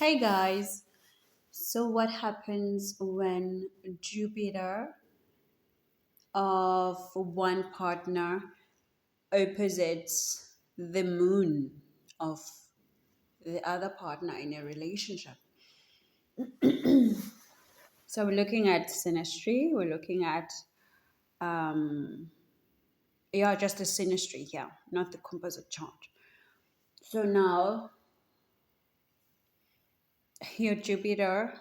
Hey guys, so what happens when Jupiter of one partner opposites the moon of the other partner in a relationship? So we're looking at synastry, we're looking at, just a synastry here, not the composite chart. So now, here Jupiter,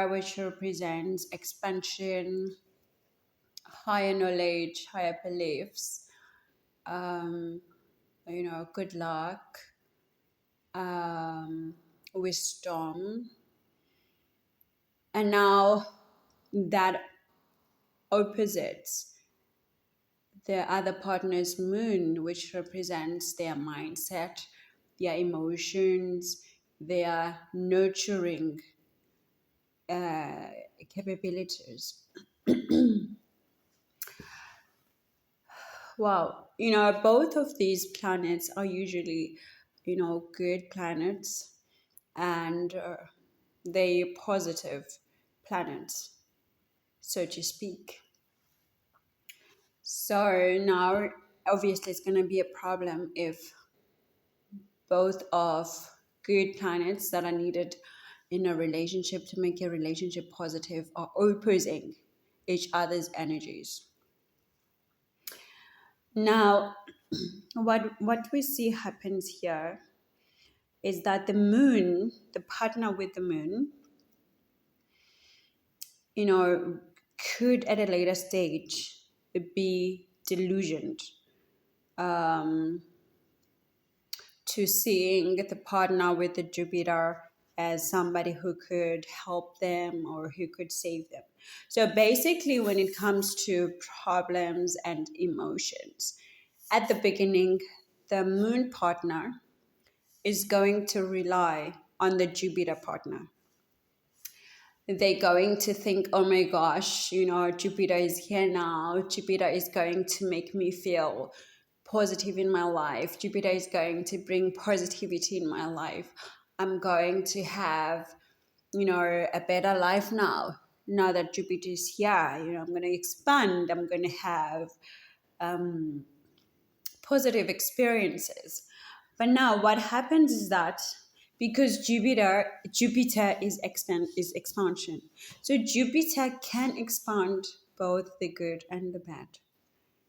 which represents expansion, higher knowledge, higher beliefs, um, good luck, um, wisdom. And now that opposites the other partner's moon, which represents their mindset, their emotions, their nurturing capabilities. Wow, both of these planets are usually, good planets, and they positive planets, so to speak. So now, obviously, it's going to be a problem if both of good planets that are needed in a relationship to make a relationship positive are opposing each other's energies. Now, what we see happens here is that the moon, the partner with the moon, you know, could at a later stage be delusioned, um, to seeing the partner with the Jupiter as somebody who could help them or who could save them. So basically, when it comes to problems and emotions, at the beginning, the moon partner is going to rely on the Jupiter partner. They're going to think, oh my gosh, Jupiter is here now. Jupiter is going to make me feel positive in my life. Jupiter is going to bring positivity in my life. I'm going to have, a better life now that Jupiter is here. I'm going to expand. I'm going to have positive experiences. But now what happens is that because Jupiter is expansion. So Jupiter can expand both the good and the bad.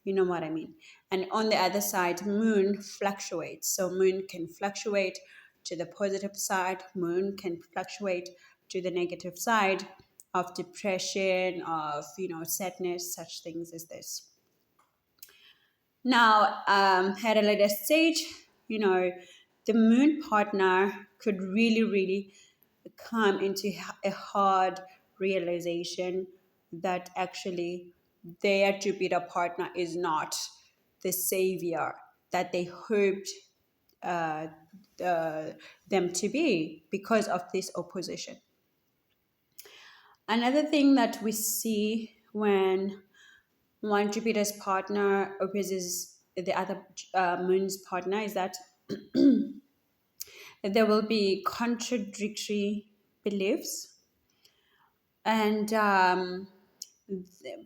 You know what I mean? And on the other side, moon fluctuates. So moon can fluctuate to the positive side, moon can fluctuate to the negative side of depression, of sadness, such things as this. Now, at a later stage, the moon partner could really, really come into a hard realization that actually their Jupiter partner is not the savior that they hoped uh, them to be because of this opposition. Another thing that we see when one Jupiter's partner opposes the other moon's partner is that there will be contradictory beliefs, and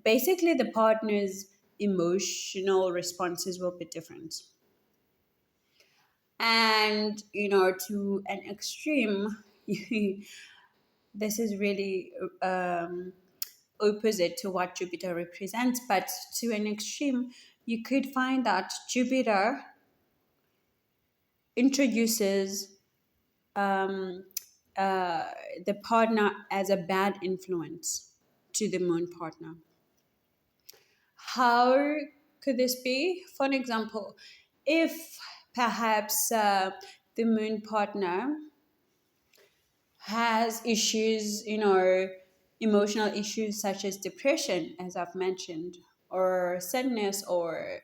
basically the partner's emotional responses will be different. And to an extreme, this is really opposite to what Jupiter represents, but to an extreme, you could find that Jupiter introduces um, the partner as a bad influence to the moon partner. How could this be? For an example, if perhaps the moon partner has issues, emotional issues such as depression, as I've mentioned, or sadness, or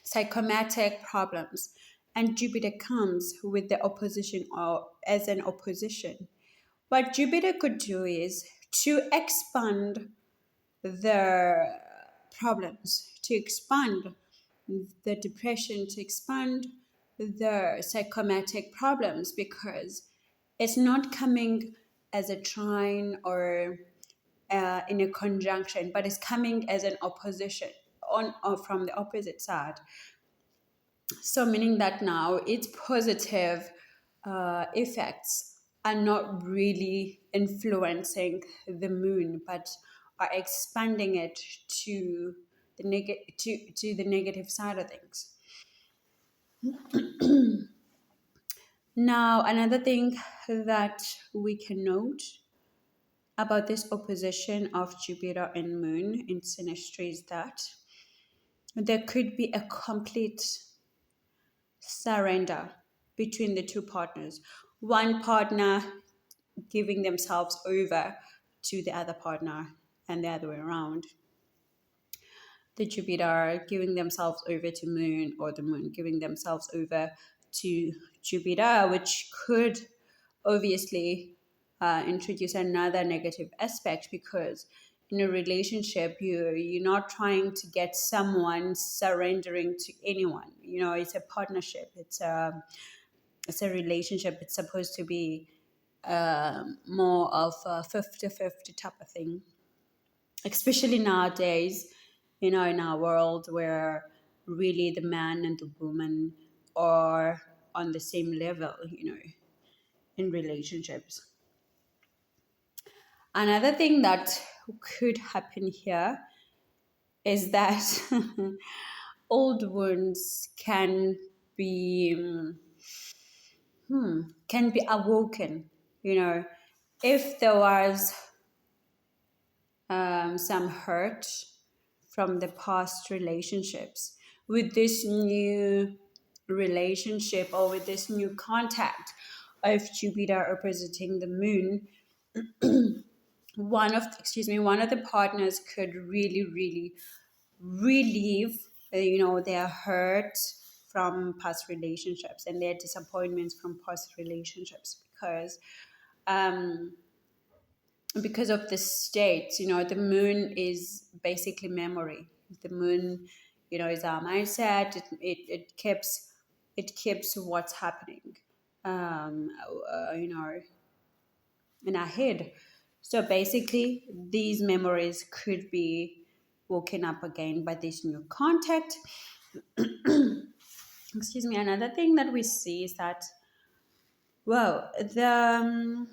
psychomatic problems, and Jupiter comes with the opposition or as an opposition. What Jupiter could do is to expand the problems, to expand the depression, to expand the psychomatic problems, because it's not coming as a trine or in a conjunction, but it's coming as an opposition on or from the opposite side. So meaning that now its positive effects are not really influencing the moon, but are expanding it to to the negative side of things. Now, another thing that we can note about this opposition of Jupiter and Moon in Synastry is that there could be a complete surrender between the two partners. One partner giving themselves over to the other partner, and the other way around. The Jupiter giving themselves over to Moon, or the Moon giving themselves over to Jupiter, which could obviously introduce another negative aspect, because in a relationship you're not trying to get someone surrendering to anyone. You know, it's a partnership, it's a relationship. It's supposed to be more of a 50-50 type of thing, especially nowadays, you know, in our world where really the man and the woman are on the same level, you know, in relationships. Another thing that could happen here is that old wounds be can be awoken. You know, if there was some hurt from the past relationships, with this new relationship or with this new contact of Jupiter oppositing the moon, one of the partners could really relieve their hurt from past relationships and their disappointments from past relationships, um because of the state. You know, the moon is basically memory. The moon, you know, is our mindset. It keeps what's happening, um you know, in our head. So basically, these memories could be woken up again by this new contact. Excuse me. Another thing that we see is that, well, the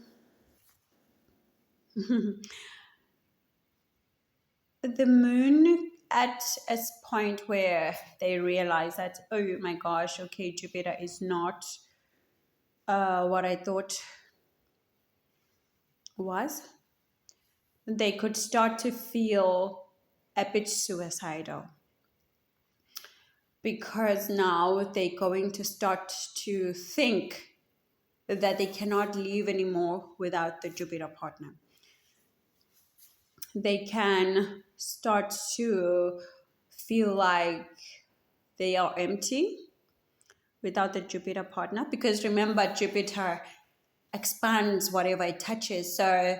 moon at a point where they realize that, oh my gosh, okay, Jupiter is not what I thought was, they could start to feel a bit suicidal, because now they're going to start to think that they cannot live anymore without the Jupiter partner. They can start to feel like they are empty without the Jupiter partner, because remember, Jupiter expands whatever it touches. So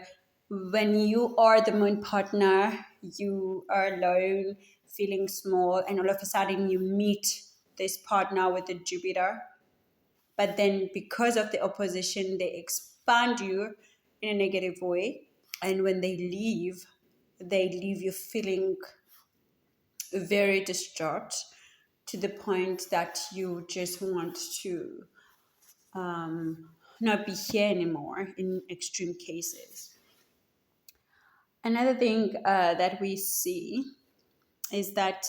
when you are the moon partner, you are alone, feeling small, and all of a sudden you meet this partner with the Jupiter. But then because of the opposition, they expand you in a negative way. And when they leave you feeling very distraught, to the point that you just want to not be here anymore in extreme cases. Another thing that we see is that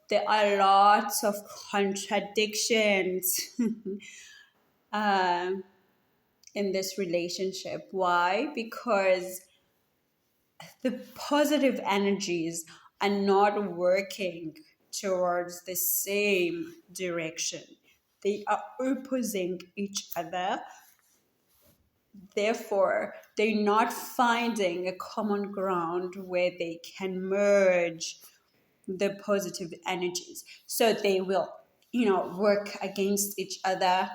there are lots of contradictions uh, in this relationship. Why? Because the positive energies are not working towards the same direction. They are opposing each other. Therefore, they're not finding a common ground where they can merge the positive energies. So they will, work against each other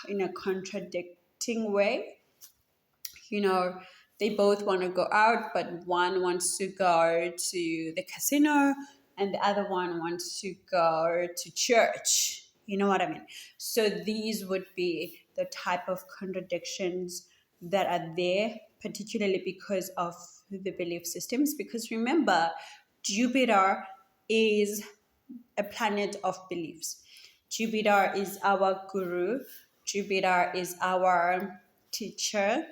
in a contradicting way. You know, they both want to go out, but one wants to go to the casino and the other one wants to go to church. You know what I mean? So these would be the type of contradictions that are there, particularly because of the belief systems. Because remember, Jupiter is a planet of beliefs. Jupiter is our guru, Jupiter is our teacher.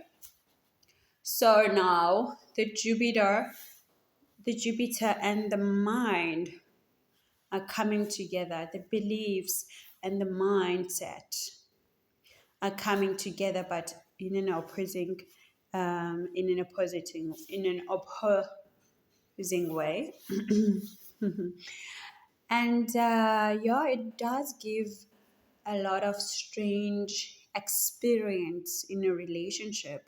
So now the Jupiter and the mind are coming together. The beliefs and the mindset are coming together, but in an opposing, in an opposing way. And yeah, it does give a lot of strange experience in a relationship,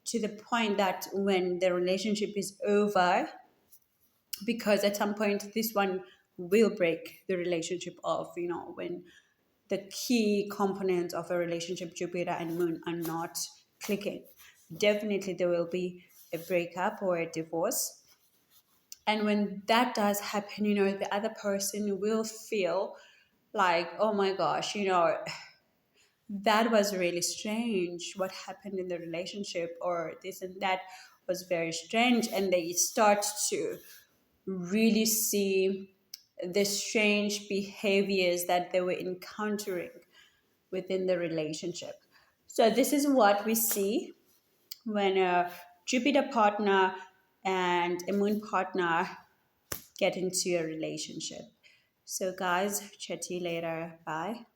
to the point that when the relationship is over, because at some point this one will break the relationship off, when the key components of a relationship, Jupiter and Moon, are not clicking. Definitely there will be a breakup or a divorce. And when that does happen, the other person will feel like, oh my gosh, that was really strange. What happened in the relationship, or this and that was very strange. And they start to really see the strange behaviors that they were encountering within the relationship. So, this is what we see when a Jupiter partner and a moon partner get into a relationship. So, guys, chat to you later. Bye.